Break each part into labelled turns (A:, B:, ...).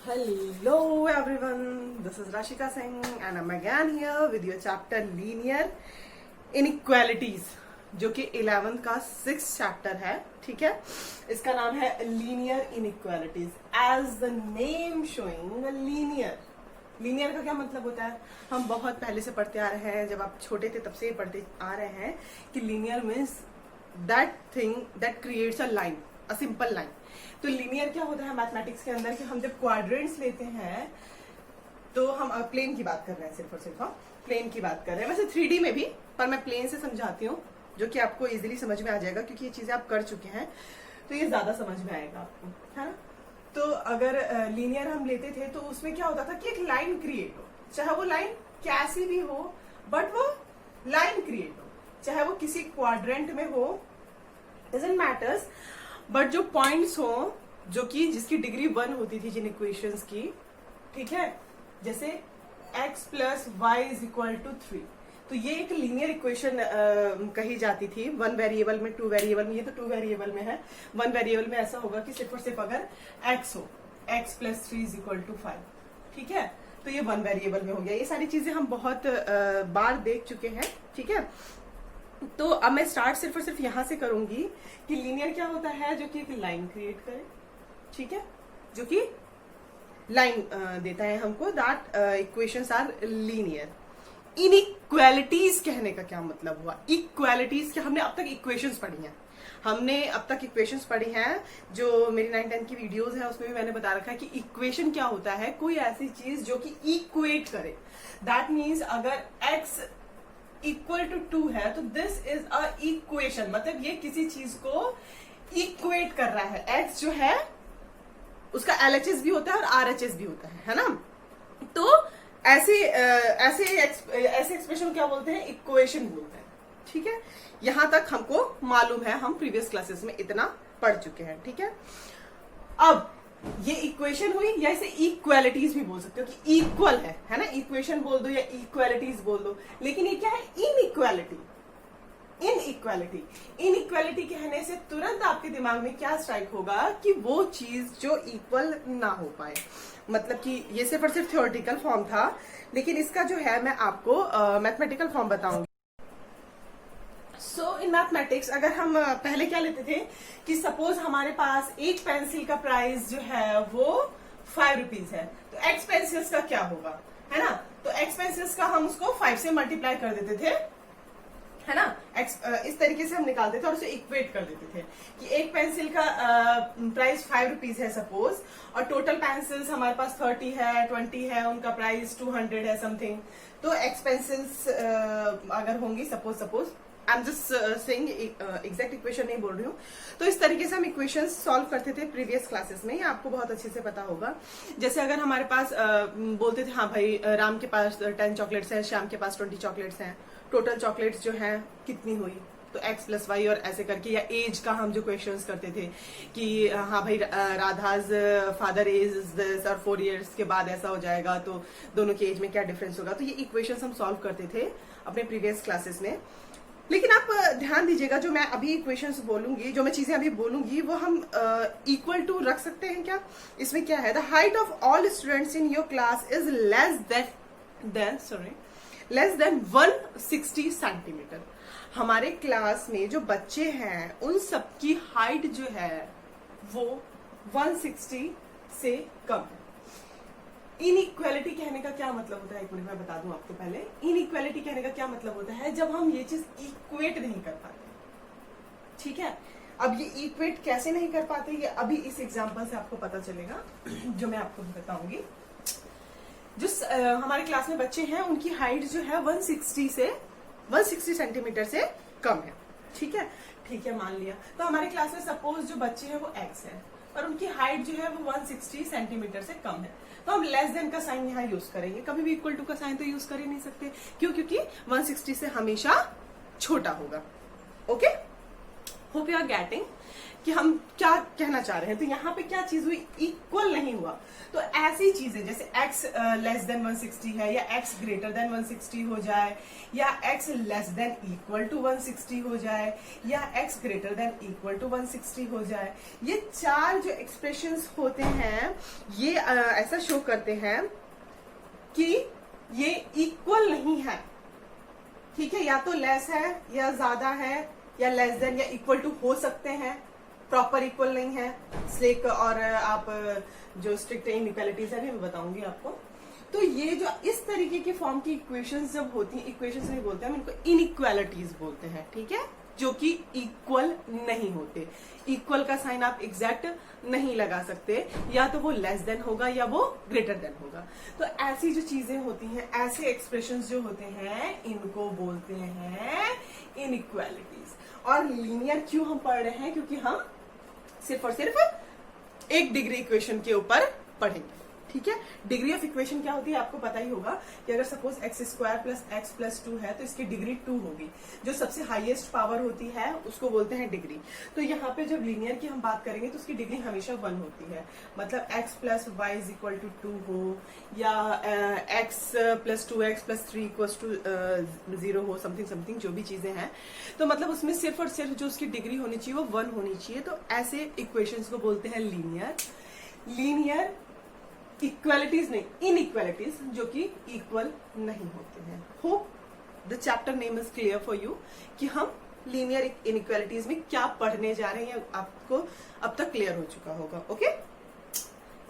A: Hello everyone, this is Rashika Singh and I'm again here with your chapter Linear Inequalities जो कि 11th का 6th chapter है. ठीक है, इसका नाम है Linear Inequalities. As the name showing, linear का क्या मतलब होता है? हम बहुत पहले से पढ़ते आ रहे हैं, जब आप छोटे थे तब से पढ़ते आ रहे हैं कि linear means that thing that creates a line, a simple line. तो लीनियर क्या होता है मैथमेटिक्स के अंदर कि हम जब क्वाड्रेंट्स लेते हैं तो हम प्लेन की बात कर रहे हैं, सिर्फ और सिर्फ हम प्लेन की बात कर रहे हैं. वैसे 3D में भी, पर मैं प्लेन से समझाती हूँ जो कि आपको इजीली समझ में आ जाएगा क्योंकि ये चीजें आप कर चुके हैं, तो ये ज्यादा समझ में आएगा आपको, है ना. तो अगर लीनियर हम लेते थे तो उसमें क्या होता था कि एक लाइन क्रिएट हो, चाहे वो लाइन कैसी भी हो बट वो लाइन क्रिएट हो, चाहे वो किसी क्वाड्रेंट में हो, डजंट मैटर्स, बट जो पॉइंट्स हो जो कि जिसकी डिग्री 1 होती थी जिन इक्वेशंस की, ठीक है, जैसे x plus y is equal to 3, तो ये एक लीनियर इक्वेशन कही जाती थी. 1 वेरिएबल में, 2 वेरिएबल में, ये तो 2 वेरिएबल में है. 1 वेरिएबल में ऐसा होगा कि सिर्फ और सिर्फ अगर x हो, x plus 3 is equal to 5, ठीक है, तो ये 1 वेरिएबल में हो गया. ये सारी चीजें हम बहुत बार देख चुके हैं. ठीक है, तो अब मैं स्टार्ट सिर्फ और सिर्फ यहां से करूंगी कि लीनियर क्या होता है, जो कि एक लाइन क्रिएट करे, ठीक है, जो कि लाइन देता है हमको, that equations are linear. Inequalities कहने का क्या मतलब हुआ? इक्वालिटीज क्या, हमने अब तक इक्वेशंस पढ़ी हैं, हमने अब तक इक्वेशंस पढ़ी हैं. जो मेरी 9-10 की वीडियोस है उसमें भी मैंने बता रखा है कि इक्वेशन क्या होता है, कोई ऐसी चीज जो कि इक्वेट करे. दैट मीन्स अगर x इक्वल टू 2 है तो दिस इज अ इक्वेशन, मतलब ये किसी चीज को इक्वेट कर रहा है. x जो है उसका LHS भी होता है और RHS भी होता है ना. तो ऐसे एक्सप्रेशन क्या बोलते हैं? इक्वेशन बोलते हैं. ठीक है, यहां तक हमको मालूम है, हम प्रीवियस क्लासेस में इतना पढ़ चुके हैं. ठीक है, अब ये इक्वेशन हुई, या इसे इक्वालिटीज भी बोल सकते हो कि इक्वल है ना. इक्वेशन बोल दो या इक्वालिटीज बोल दो, लेकिन ये क्या है? इनइक्वालिटी. इनइक्वालिटी कहने से तुरंत आपके दिमाग में क्या स्ट्राइक होगा कि वो चीज जो इक्वल ना हो पाए. मतलब कि ये सिर्फ और सिर्फ थ्योरेटिकल फॉर्म था, लेकिन इसका जो है मैं आपको मैथमेटिकल फॉर्म बताऊंगी. सो इन मैथमेटिक्स अगर हम पहले क्या लेते थे कि सपोज हमारे पास एक पेंसिल का प्राइस जो है वो 5 रुपीज है, तो एक्स पेंसिल्स का क्या होगा, है ना. तो एक्स पेंसिल्स का हम उसको 5 से मल्टीप्लाई कर देते थे, है ना. इस तरीके से हम निकालते थे और उसे इक्वेट कर देते थे कि एक पेंसिल का प्राइस 5 रुपीज है सपोज, और टोटल पेंसिल्स हमारे पास 30 है, 20 है, उनका प्राइस 200 है समथिंग. तो एक्स पेंसिल्स अगर होंगी suppose I am just saying, exact equation नहीं बोल रही हूँ. तो इस तरीके से हम इक्वेशंस सॉल्व करते थे प्रीवियस क्लासेस में, ये आपको बहुत अच्छे से पता होगा. जैसे अगर हमारे पास बोलते थे हाँ भाई राम के पास 10 चॉकलेट्स हैं, श्याम के पास 20 चॉकलेट्स हैं, टोटल चॉकलेट्स जो हैं कितनी हुई, तो x प्लस वाई, और ऐसे करके. या एज का हम जो क्वेश्चंस करते थे कि हाँ भाई राधाज फादर एज दिस, और 4 इयर्स के बाद ऐसा हो जाएगा तो दोनों की एज में क्या डिफरेंस होगा. तो ये इक्वेशंस हम सॉल्व करते थे अपने प्रीवियस क्लासेस में. लेकिन आप ध्यान दीजिएगा, जो मैं अभी इक्वेशंस बोलूंगी, जो मैं चीजें अभी बोलूंगी, वो हम इक्वल टू रख सकते हैं क्या? इसमें क्या है? The height of all students in your class is less than 160 centimetre. हमारे क्लास में जो बच्चे हैं उन सबकी हाइट जो है वो 160 से कम है. इनइक्वालिटी कहने का क्या मतलब होता है, एक मिनट मैं बता दूं आपको पहले. इनइक्वालिटी कहने का क्या मतलब होता है? जब हम ये चीज इक्वेट नहीं कर पाते. ठीक है, अब ये इक्वेट कैसे नहीं कर पाते, ये अभी इस एग्जांपल से आपको पता चलेगा जो मैं आपको बताऊंगी. जो हमारे क्लास में बच्चे हैं उनकी हाइट जो है 160 सेंटीमीटर से कम है. ठीक है, मान लिया. तो हमारे क्लास में सपोज जो बच्चे हैं वो x है और उनकी हाइट जो है वो 160 सेंटीमीटर से कम है, तो हम लेस देन का साइन यहाँ यूज करेंगे. कभी भी इक्वल टू का साइन तो यूज कर ही नहीं सकते. क्यों? क्योंकि 160 से हमेशा छोटा होगा. Okay, hope you are getting कि हम क्या कहना चाह रहे हैं। तो यहाँ पे क्या चीज हुई, इक्वल नहीं हुआ। तो ऐसी चीजें जैसे x लेस देन 160 है, या x ग्रेटर देन 160 हो जाए, या x less than equal to 160 हो जाए, या x greater than equal to 160 हो जाए, ये चार जो एक्सप्रेशंस होते हैं ये ऐसा शो करते हैं कि ये इक्वल नहीं है। ठीक है, या तो लेस है या ज्यादा है, या लेस देन या इक्वल टू हो सकते हैं, प्रॉपर इक्वल नहीं है। स्लेक और आप जो स्ट्रिक्ट इनइक्वालिटीज है मैं बताऊंगी आपको। तो ये जो इस तरीके की फॉर्म की इक्वेशंस जब होती हैं, इक्वेशंस नहीं बोलते हम इनको, इनइक्वालिटीज बोलते हैं। ठीक है, जो कि इक्वल नहीं होते। इक्वल का साइन आप एग्जैक्ट नहीं लगा सकते, या तो वो लेस देन होगा या वो ग्रेटर देन होगा। तो ऐसी जो चीजें होती हैं, ऐसे एक्सप्रेशंस जो होते हैं, इनको बोलते हैं इनइक्वालिटीज। और लीनियर क्यों हम पढ़ रहे हैं, क्योंकि हम सिर्फ और सिर्फ एक डिग्री इक्वेशन के ऊपर पढ़ेंगे। ठीक है, डिग्री ऑफ इक्वेशन क्या होती है आपको पता ही होगा कि अगर suppose x square plus x plus 2 है तो इसकी डिग्री 2 होगी। जो सबसे हाईएस्ट पावर होती है उसको बोलते हैं डिग्री। तो यहाँ पे जब लीनियर की हम बात करेंगे तो उसकी डिग्री हमेशा 1 होती है। मतलब x plus y is equal to 2 हो, या x plus 2x plus 3 equal to 0 हो, समथिंग समथिंग जो भी चीजें हैं। तो मतलब उसमें सिर्फ और सिर्फ जो उसकी डिग्री होनी चाहिए वो 1 होनी चाहिए। तो ऐसे इक्वेशंस को बोलते हैं लीनियर। लीनियर इक्वालिटीज नहीं, इनइक्वालिटीज जो कि इक्वल नहीं होते हैं। Hope the chapter name is clear for you कि हम लीनियर इनइक्वालिटीज में क्या पढ़ने जा रहे हैं, आपको अब तक क्लियर हो चुका होगा। ओके,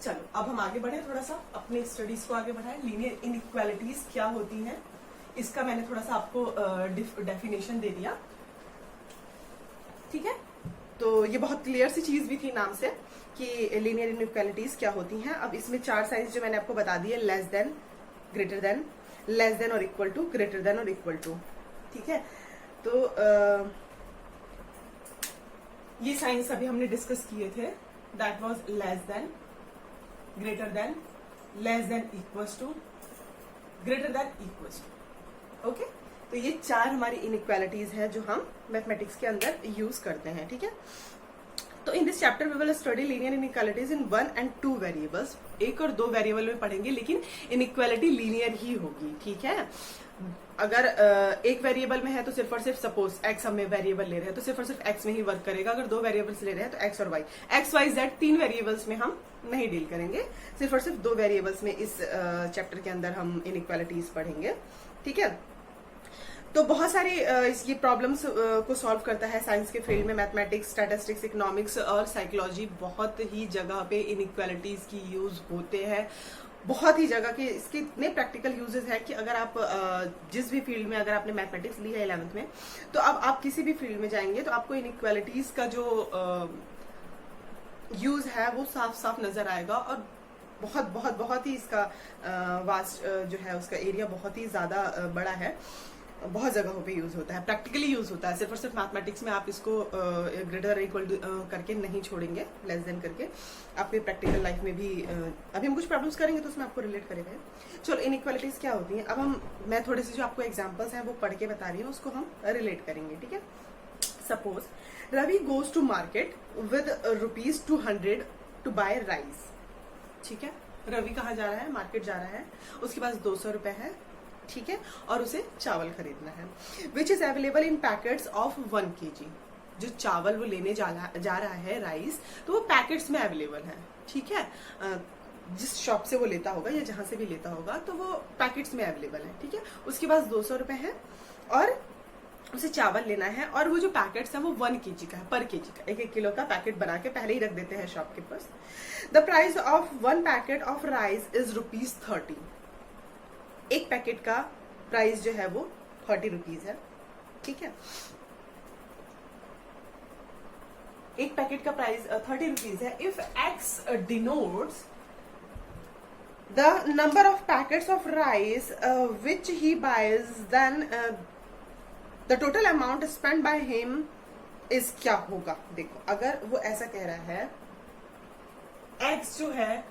A: चलो अब हम आगे बढ़े, थोड़ा सा अपने स्टडीज को आगे बढ़ाएं। लीनियर इनइक्वालिटीज क्या होती हैं इसका मैंने थोड़ा सा आपको डेफिनेशन दे दिया। ठीक है, तो ये बहुत क्लियर सी चीज भी थी नाम से कि लीनियर इनइक्वालिटीज क्या होती हैं। अब इसमें चार साइंस जो मैंने आपको बता दिए, less than, greater than, less then और इक्वल टू, ग्रेटर देन और इक्वल टू। ठीक है, तो ये साइंस अभी हमने डिस्कस किए थे। That was less than, greater than, less than equals to, greater than equals to. Okay, तो ये चार हमारी इनइक्वालिटीज हैं जो हम मैथमेटिक्स के अंदर यूज करते हैं। ठीक है, तो in this chapter we will study linear inequalities in 1 and 2 variables. 1 और 2 वेरिएबल में पढ़ेंगे, लेकिन इनइक्वालिटी लीनियर ही होगी। ठीक है, अगर एक वेरिएबल में है तो सिर्फ और सिर्फ सपोज x हम वेरिएबल ले रहे हैं तो सिर्फ और सिर्फ x में ही वर्क करेगा। अगर 2 वेरिएबल्स ले रहे हैं तो x और y, x y z 3 variables में हम नहीं डील करेंगे, सिर्फ और सिर्फ 2 वेरिएबल्स में इस चैप्टर के अंदर हम इनइक्वालिटीज पढ़ेंगे। ठीक है, तो बहुत सारी ये प्रॉब्लम्स को सॉल्व करता है साइंस के फील्ड में। मैथमेटिक्स, स्टैटिस्टिक्स, इकोनॉमिक्स और साइकोलॉजी, बहुत ही जगह पे इनइक्वालिटीज की यूज होते हैं। बहुत ही जगह के इसके इतने प्रैक्टिकल यूजेस है कि अगर आप जिस भी फील्ड में, अगर आपने मैथमेटिक्स ली है 11th में, तो अब आप किसी भी फील्ड में जाएंगे तो आपको इनइक्वालिटीज का जो यूज है वो साफ साफ नजर आएगा। और बहुत बहुत बहुत ही इसका वास्ट जो है उसका एरिया बहुत ही ज्यादा बड़ा है। बहुत जगहों पे यूज होता है, प्रैक्टिकली यूज होता है। सिर्फ और सिर्फ मैथमेटिक्स में आप इसको ग्रेटर इक्वल करके नहीं छोड़ेंगे, लेस देन करके आपके प्रैक्टिकल लाइफ में भी अभी हम कुछ प्रॉब्लम्स करेंगे तो उसमें आपको रिलेट करेगा। चलो इनइक्वालिटीज क्या होती हैं, अब मैं थोड़े से जो आपको एग्जांपल्स हैं वो पढ़ के बता रही हूँ, उसको हम रिलेट करेंगे। ठीक है, suppose Ravi goes to market with ₹200 to buy rice. ठीक है, रवि कहाँ जा रहा है, मार्केट जा रहा है, उसके पास 200 रुपए है। ठीक है, और उसे चावल खरीदना है। Which is available in packets of 1 kg। जो चावल वो लेने जा रहा है, राइस, तो वो पैकेट्स में अवेलेबल है। ठीक है, जिस शॉप से वो लेता होगा या जहां से भी लेता होगा तो वो पैकेट्स में अवेलेबल है। ठीक है, उसके पास 200 रुपए है और उसे चावल लेना है, और वो जो पैकेट्स है वो 1 kg का है, पर केजी का, 1-1 किलो का पैकेट बना के पहले ही रख देते हैं shopkeepers. The price of 1 packet of rice is ₹30। एक पैकेट का प्राइस जो है वो 30 रुपीज है। ठीक है, एक पैकेट का प्राइस 30 रुपीज है। If x denotes the number of packets of rice which he buys, then the total amount spend by him is क्या होगा। देखो, अगर वो ऐसा कह रहा है, x जो है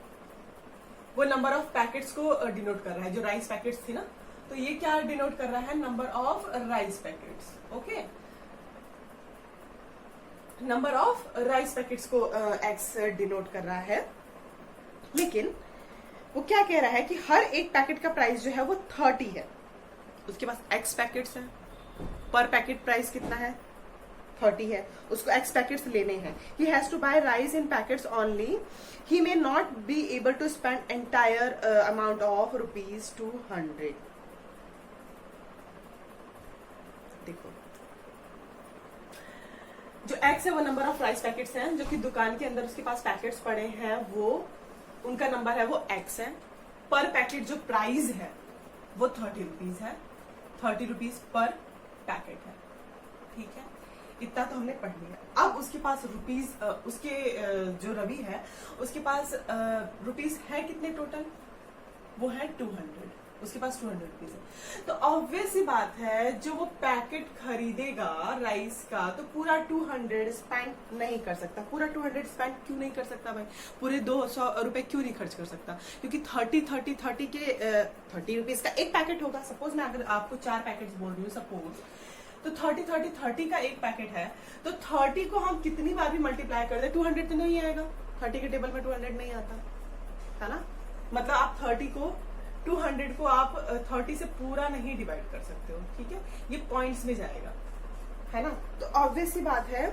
A: वो नंबर ऑफ पैकेट्स को डिनोट कर रहा है, जो राइस पैकेट्स थी ना, तो ये क्या डिनोट कर रहा है, number of rice packets. Okay, number of rice packets को एक्स डिनोट कर रहा है, लेकिन वो क्या कह रहा है कि हर एक पैकेट का प्राइस जो है वो 30 है। उसके पास एक्स पैकेट्स हैं, पर पैकेट प्राइस कितना है 30 है, उसको एक्स पैकेट्स लेने हैं। He has to buy rice in packets only, he may not be able to spend entire amount of ₹200। देखो जो एक्स है वो नंबर ऑफ राइस पैकेट्स हैं, जो कि दुकान के अंदर उसके पास पैकेट्स पड़े हैं, वो उनका नंबर है वो एक्स है। पर पैकेट जो प्राइस है वो 30 रुपीज है, 30 रुपीज पर पैकेट है। ठीक है, इतना तो हमने पढ़ लिया। अब उसके पास रुपीज उसके जो रवि है उसके पास रुपीज है कितने टोटल, वो है 200, उसके पास 200 रुपीज है। तो ऑब्वियस ही बात है जो वो पैकेट खरीदेगा राइस का तो पूरा 200 स्पेंड नहीं कर सकता। पूरा 200 स्पेंड क्यों नहीं कर सकता भाई, पूरे 200 रुपए क्यों नहीं खर्च कर सकता, क्योंकि 30 के 30 रुपीज का एक पैकेट होगा। सपोज मैं अगर आपको 4 पैकेट्स बोल रही हूँ सपोज, तो 30 का एक पैकेट है, तो 30 को हम कितनी बार भी मल्टीप्लाई कर दे 200 तो नहीं आएगा। 30 के टेबल में 200 नहीं आता है ना, मतलब आप 30 को 200 को आप 30 से पूरा नहीं डिवाइड कर सकते हो। ठीक है, ये पॉइंट्स में जाएगा, है ना। तो ऑब्वियस सी बात है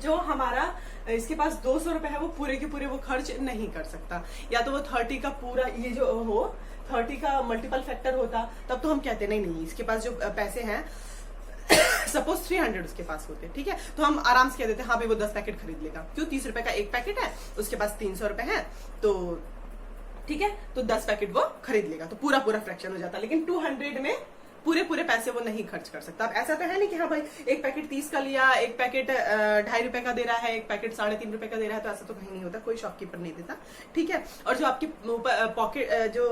A: जो हमारा इसके पास 200 रुपए है वो पूरे के पूरे वो खर्च नहीं कर सकता। या तो वो 30 का पूरा ये जो हो 30 का मल्टीपल फैक्टर होता, तब तो हम कहते नहीं इसके पास जो पैसे हैं सपोज 300 उसके पास होते, ठीक है, तो हम आराम से कह देते हाँ भाई वो 10 पैकेट खरीद लेगा। क्यों, 30 रुपए का एक पैकेट है, उसके पास 300 रुपए है, तो ठीक है, तो 10 पैकेट वो खरीद लेगा, तो पूरा फ्रैक्शन हो जाता। लेकिन 200 में पूरे पैसे वो नहीं खर्च कर सकता। अब ऐसा तो है नहीं कि हाँ भाई एक पैकेट 30 का लिया, एक पैकेट 2.5 रुपए का दे रहा है, एक पैकेट 3.5 रुपए का दे रहा है, तो ऐसा तो कहीं नहीं होता, कोई शॉपकीपर नहीं देता। ठीक है, और जो आपकी पॉकेट जो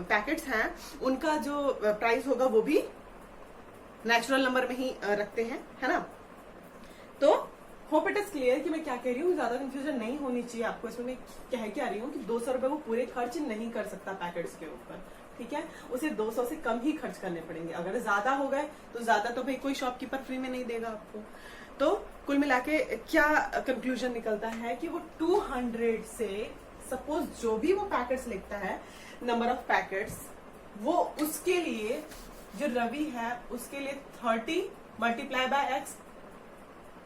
A: पैकेट्स हैं उनका जो प्राइस होगा वो भी नेचुरल नंबर में ही रखते हैं, है ना। तो होप इट इज क्लियर कि मैं क्या कह रही हूँ, ज्यादा कंफ्यूजन नहीं होनी चाहिए आपको। इसमें मैं कह क्या रही हूँ कि 200 रुपए वो पूरे खर्च नहीं कर सकता पैकेट्स के ऊपर, ठीक है, उसे 200 से कम ही खर्च करने पड़ेंगे। अगर ज्यादा हो गए तो ज्यादा तो भाई कोई शॉपकीपर फ्री में नहीं देगा आपको। तो कुल मिला के क्या कंक्लूजन निकलता है कि वो 200 से सपोज जो भी वो पैकेट्स लिखता है नंबर ऑफ पैकेट्स, वो उसके लिए जो रवि है उसके लिए 30 मल्टीप्लाई बाय एक्स,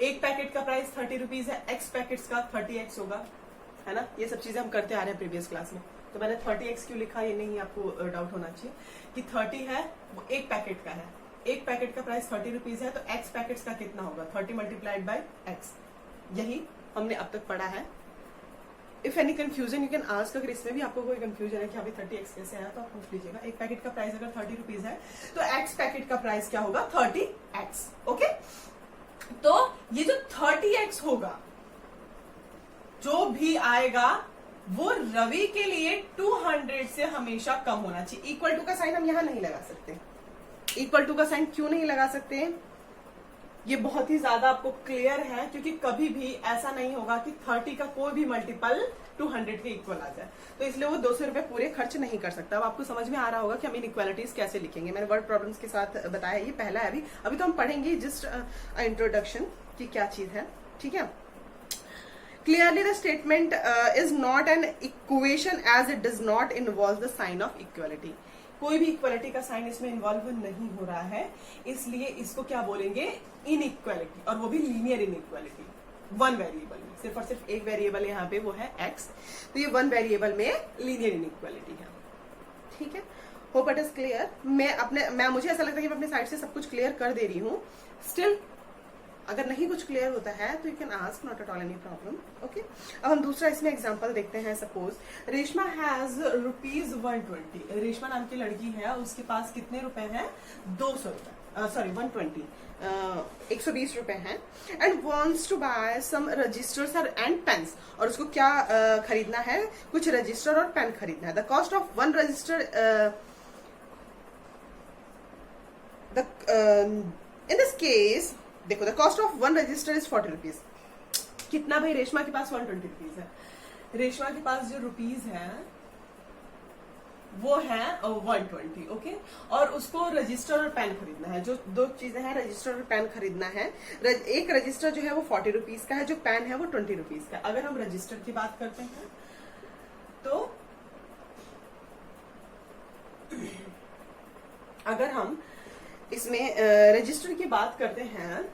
A: एक पैकेट का प्राइस 30 रुपीज है, एक्स पैकेट्स का 30x होगा, है ना। ये सब चीजें हम करते आ रहे हैं प्रीवियस क्लास में, तो मैंने 30x क्यों लिखा ये नहीं आपको डाउट होना चाहिए कि 30 है वो एक पैकेट का है, एक पैकेट का प्राइस 30 रुपीज है, तो एक्स पैकेट्स का कितना होगा 30 मल्टीप्लाइड बाय एक्स। यही हमने अब तक पढ़ा है। If any confusion you can ask, अगर इसमें भी आपको कोई कंफ्यूजन है कि अभी 30x कैसे आया तो आप पूछ लीजिएगा। एक पैकेट का प्राइस अगर 30 रुपीज है तो एक्स पैकेट का प्राइस क्या होगा 30x। ओके, तो ये जो 30x होगा जो भी आएगा वो रवि के लिए 200 से हमेशा कम होना चाहिए। इक्वल टू का साइन हम यहां नहीं लगा सकते। इक्वल टू का साइन क्यों नहीं लगा सकते, ये बहुत ही ज्यादा आपको क्लियर है, क्योंकि कभी भी ऐसा नहीं होगा कि 30 का कोई भी मल्टीपल 200 के इक्वल आ जाए, तो इसलिए वो 200 रुपए पूरे खर्च नहीं कर सकता। अब आपको समझ में आ रहा होगा कि हम इनइक्वालिटीज कैसे लिखेंगे। मैंने वर्ड प्रॉब्लम्स के साथ बताया, ये पहला है। अभी तो हम पढ़ेंगे जस्ट इंट्रोडक्शन की क्या चीज है, ठीक है। Clearly the statement is not an equation as it does not involve the sign of equality. कोई भी इक्वालिटी का साइन इसमें इन्वॉल्व नहीं हो रहा है, इसलिए इसको क्या बोलेंगे इनइक्वालिटी, और वो भी लीनियर इनइक्वालिटी। वन वेरिएबल में सिर्फ और सिर्फ एक वेरिएबल यहाँ पे वो है x, तो ये वन वेरिएबल में लीनियर इनइक्वालिटी है, ठीक है। Hope it is clear. मुझे ऐसा लगता है कि मैं अपने साइड से सब कुछ क्लियर कर दे रही हूँ। स्टिल अगर नहीं कुछ क्लियर होता है तो you can ask, not at all any problem. Okay, अब हम दूसरा इसमें एग्जांपल देखते हैं। Suppose Reshma has ₹120। रेशमा नाम की लड़की है, उसके पास कितने रुपए हैं 200 रुपए, सॉरी 120, 120 रुपए हैं, and wants to buy some registers and pens. और उसको क्या खरीदना है, कुछ रजिस्टर और पेन खरीदना है। The cost of one register in this case, देखो the cost of one register is 40 rupees. कितना भाई, रेशमा के पास 120 रुपीज है। रेशमा के पास जो रुपीज है वो है 120। ओके, और उसको रजिस्टर और पेन खरीदना है। जो दो चीजें हैं, रजिस्टर और पेन खरीदना है। एक रजिस्टर जो है वो 40 रुपीज का है, जो पेन है वो 20 रुपीज का। अगर हम रजिस्टर की बात करते हैं तो अगर हम इसमें रजिस्टर की बात करते हैं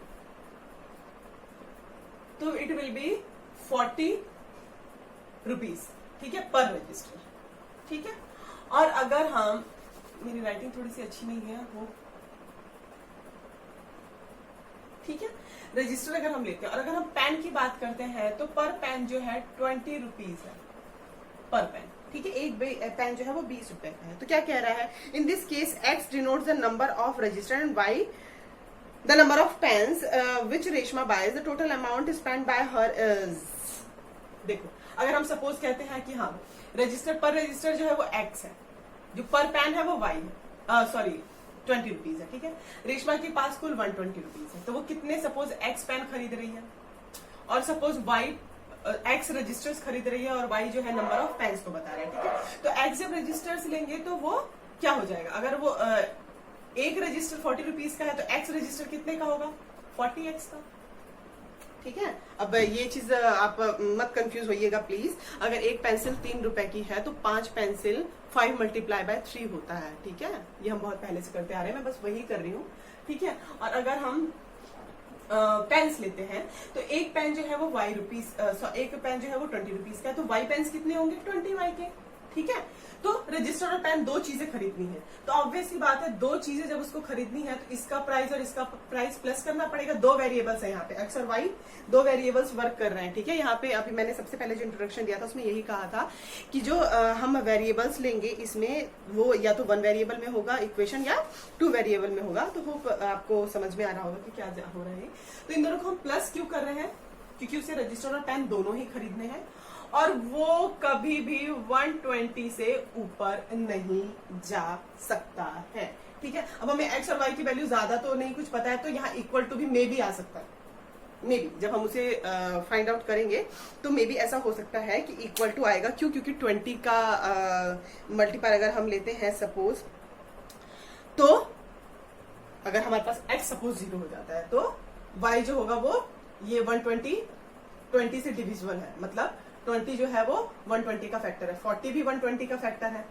A: तो इट विल बी 40 रुपीज, ठीक है, पर रजिस्टर, ठीक है। और अगर हम, मेरी राइटिंग थोड़ी सी अच्छी नहीं है वो, ठीक है, रजिस्टर अगर हम लेते हैं और अगर हम पेन की बात करते हैं तो पर पेन जो है 20 रुपीज है पर पेन, ठीक है। एक पेन जो है वो 20 रुपए का है। तो क्या कह रहा है, in this case x denotes the number of register and y the number of pens which Reshma buys, the total amount spend by her is. देखो, अगर हम सपोज कहते हैं कि हाँ रजिस्टर पर रजिस्टर जो है वो एक्स है, जो पर पेन है वो वाई है, सॉरी 20 रुपीज है, ठीक है। रेशमा के पास कुल 120 रुपीज है, तो वो कितने सपोज एक्स पेन खरीद रही है और सपोज वाई एक्स रजिस्टर्स खरीद रही है और वाई जो है नंबर ऑफ पेन्स को बता रहा है, ठीक है। तो एक्स जब रजिस्टर्स लेंगे तो वो क्या हो जाएगा, अगर वो एक रजिस्टर 40 रुपीज का है तो एक्स रजिस्टर कितने का होगा, 40x का, ठीक है। अब ये चीज आप मत कंफ्यूज होइएगा प्लीज। अगर एक पेंसिल 3 रुपए की है तो 5 पेंसिल 5 मल्टीप्लाई बाय 3 होता है, ठीक है। ये हम बहुत पहले से करते आ रहे हैं, मैं बस वही कर रही हूँ, ठीक है। और अगर हम पेन्स लेते हैं तो एक पेन जो है वो वाई रुपीज, एक पेन जो है वो 20 रुपीज का है, तो वाई पेन्स कितने होंगे, 20 वाई के, ठीक है। तो रजिस्टर और पेन दो चीजें खरीदनी है, तो ऑब्वियस सी बात है दो चीजें जब उसको खरीदनी है तो इसका प्राइस और इसका प्राइस प्लस करना पड़ेगा। दो वेरिएबल्स है यहाँ पे, एक्स और वाई दो वेरिएबल्स वर्क कर रहे हैं, ठीक है। यहाँ पे अभी मैंने सबसे पहले जो इंट्रोडक्शन दिया था उसमें यही कहा था कि जो हम वेरिएबल्स लेंगे इसमें वो या तो 1 वेरिएबल में होगा इक्वेशन या 2 वेरिएबल में होगा। तो होप आपको समझ में आ रहा होगा कि क्या हो रहा है। तो इन दोनों को हम प्लस क्यों कर रहे हैं, क्योंकि उसे रजिस्टर और पेन दोनों ही खरीदने हैं और वो कभी भी 120 से ऊपर नहीं जा सकता है, ठीक है। अब हमें एक्स और वाई की वैल्यू ज्यादा तो नहीं कुछ पता है, तो यहाँ इक्वल टू भी मे भी आ सकता है, मे बी जब हम उसे फाइंड आउट करेंगे तो मे बी ऐसा हो सकता है कि इक्वल टू आएगा। क्यों, क्योंकि 20 का मल्टीपल अगर हम लेते हैं सपोज, तो अगर हमारे पास एक्स सपोज 0 हो जाता है तो वाई जो होगा वो ये 120 से डिविजिबल है, मतलब 20 जो है वो 120 का फैक्टर है, 40 भी 120 का फैक्टर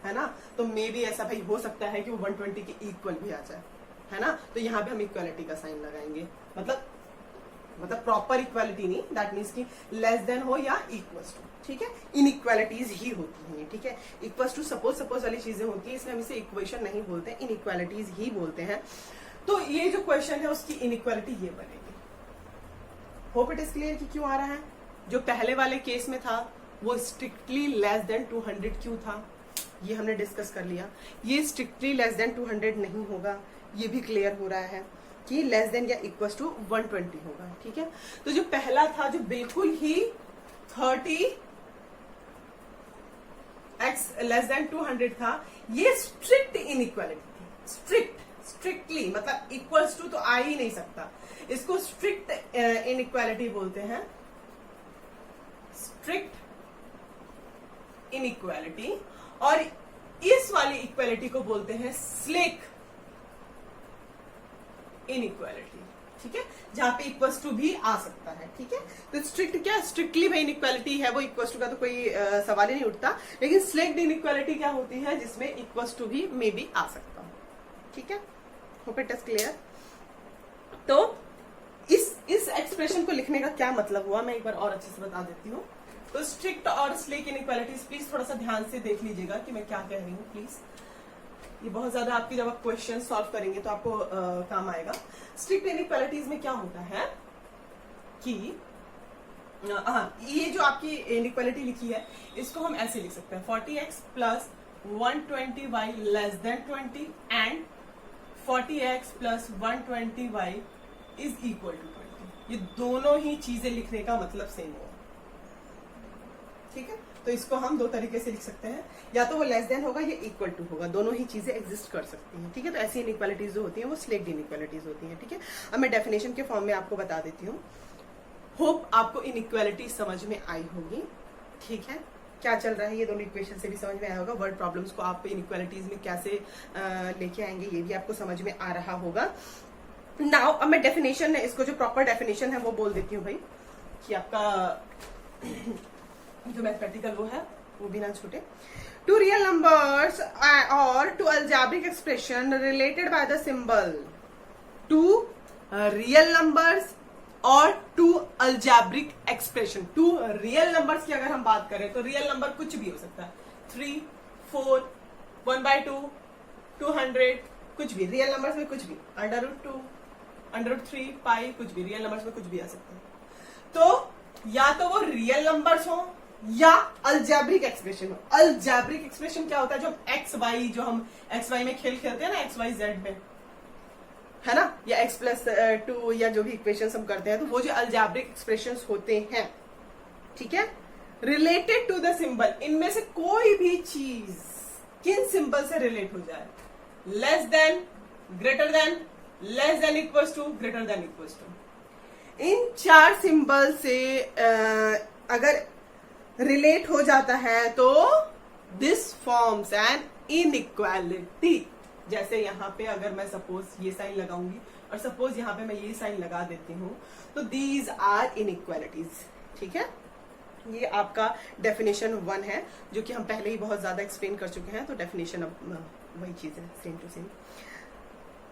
A: है ना। तो मे भी ऐसा भाई हो सकता है कि वो 120 के इक्वल भी आ जाए, है ना। तो यहाँ पे हम इक्वालिटी का साइन लगाएंगे, मतलब प्रॉपर इक्वालिटी नहीं, दैट मीन्स कि लेस देन हो या इक्वल्स टू, ठीक है। इनइक्वालिटीज ही होती हैं, ठीक है। इक्वल्स टू सपोज वाली चीजें होती है, इसलिए हम इसे इक्वेशन नहीं बोलते, इनइक्वालिटीज ही बोलते हैं। तो ये जो क्वेश्चन है उसकी इनइक्वालिटी ये बनेगी। होप इट इज क्लियर कि क्यों आ रहा है। जो पहले वाले केस में था वो स्ट्रिक्टली लेस देन 200 क्यों था, ये हमने डिस्कस कर लिया। ये स्ट्रिक्टली लेस देन 200 नहीं होगा, ये भी क्लियर हो रहा है कि लेस देन या इक्वल टू 120 होगा, ठीक है। तो जो पहला था जो बिल्कुल ही 30x लेस देन 200 था, ये स्ट्रिक्ट इनइक्वालिटी थी। स्ट्रिक्टली मतलब इक्वल्स टू तो आ ही नहीं सकता, इसको स्ट्रिक्ट इनइक्वालिटी बोलते हैं, स्ट्रिक्ट इनइक्वालिटी। और इस वाली इक्वालिटी को बोलते हैं स्लेक इनइक्वालिटी, ठीक है, जहां पे इक्वल्स टू भी आ सकता है, ठीक है। तो स्ट्रिक्ट क्या, स्ट्रिक्टली भाई इनइक्वालिटी है वो इक्वल्स टू का तो कोई सवाल ही नहीं उठता, लेकिन स्लेक्ड इनइक्वालिटी क्या होती है जिसमें इक्वल्स टू भी मे बी आ सकता है, ठीक है। Hope it is clear. तो इस एक्सप्रेशन को लिखने का क्या मतलब हुआ, मैं एक बार और अच्छे से बता देती हूँ। तो स्ट्रिक्ट और स्लेक इनइक्वालिटीज प्लीज थोड़ा सा ध्यान से देख लीजिएगा कि मैं क्या कह रही हूँ प्लीज। ये बहुत ज्यादा आपकी जब आप क्वेश्चन सॉल्व करेंगे तो आपको काम आएगा। स्ट्रिक्ट इनइक्वालिटीज में क्या होता है कि ये जो आपकी इनइक्वालिटी लिखी है इसको हम ऐसे लिख सकते हैं 40x plus 120y less than 20 and 40x plus 120y is equal to 20। ये दोनों ही चीजें लिखने का मतलब सेम होगा, ठीक है। तो इसको हम दो तरीके से लिख सकते हैं, या तो वो लेस देन होगा या इक्वल टू होगा, दोनों ही चीजें एग्जिस्ट कर सकती हैं, ठीक है। तो ऐसी इनइक्वालिटीज जो होती हैं वो स्लेक्ड इनइक्वालिटीज होती हैं, ठीक है। अब मैं डेफिनेशन के फॉर्म में आपको बता देती हूँ। होप आपको इनइक्वालिटी समझ में आई होगी, ठीक है। क्या चल रहा है ये दोनों इक्वेशन से भी समझ में आया होगा। वर्ड प्रॉब्लम्स को आप इनइक्वालिटीज में कैसे लेके आएंगे ये भी आपको समझ में आ रहा होगा। नाउ अब मैं डेफिनेशन, इसको जो प्रॉपर डेफिनेशन है वो बोल देती हूँ भाई, कि आपका जो मैथमेटिकल वो है वो भी ना छूटे। टू रियल नंबर्स और two algebraic expression related by the symbol, two real numbers और two algebraic expression. Two real numbers की अगर हम बात करें तो रियल नंबर कुछ भी हो सकता है, 3, 4, 1/2, 200, कुछ भी रियल नंबर्स में, कुछ भी √2, √3, पाई, कुछ भी रियल नंबर्स में कुछ भी आ सकता है। तो या तो वो रियल नंबर्स हो या अलजेब्रिक एक्सप्रेशन हो। अलजेब्रिक एक्सप्रेशन क्या होता है, जो एक्स वाई, जो हम एक्स वाई में खेल खेलते हैं ना, एक्स वाई जेड में, है ना, या x+2 या जो भी इक्वेशंस हम करते हैं, तो वो जो अलजेब्रिक एक्सप्रेशंस होते हैं, ठीक है, रिलेटेड टू द सिंबल, इनमें से कोई भी चीज किन सिंबल से रिलेट हो जाए, less than, greater than, less than equal to, greater than equal to, in 4 symbol से अगर रिलेट हो जाता है तो दिस फॉर्म्स एन इनइक्वालिटी। जैसे यहाँ पे अगर मैं सपोज ये साइन लगाऊंगी और सपोज यहाँ पे मैं ये साइन लगा देती हूँ, तो दीज आर इनइक्वालिटीज, ठीक है। ये आपका डेफिनेशन 1 है, जो कि हम पहले ही बहुत ज्यादा एक्सप्लेन कर चुके हैं, तो डेफिनेशन अब वही चीज है, सेम टू सेम।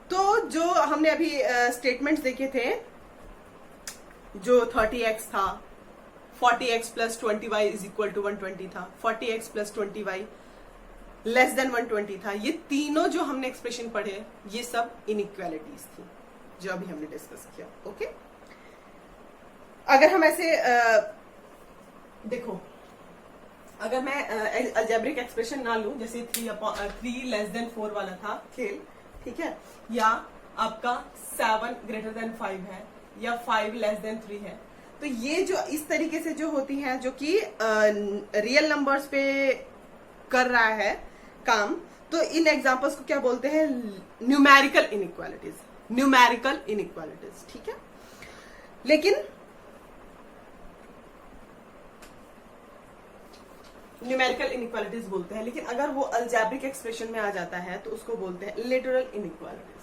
A: तो जो हमने अभी स्टेटमेंट्स देखे थे, जो 30x था, 40x + 20y = 120 था, 40x + 20y लेस देन 120 था, ये तीनों जो हमने एक्सप्रेशन पढ़े, ये सब इनइक्वालिटीज थी जो अभी हमने डिस्कस किया। ओके, अगर हम ऐसे देखो, अगर मैं अलजेब्रिक एक्सप्रेशन ना लूं, जैसे 3 लेस देन 4 वाला था खेल, ठीक है, या आपका 7 > 5 है, या 5 लेस देन 3 है, तो ये जो इस तरीके से जो होती हैं, जो कि रियल नंबर्स पे कर रहा है काम, तो इन एग्जांपल्स को क्या बोलते हैं, न्यूमेरिकल इनइक्वालिटीज, न्यूमेरिकल इनइक्वालिटीज, ठीक है। लेकिन न्यूमेरिकल इनइक्वालिटीज बोलते हैं, लेकिन अगर वो अलजेब्रिक एक्सप्रेशन में आ जाता है तो उसको बोलते हैं लिटरल इनइक्वालिटीज।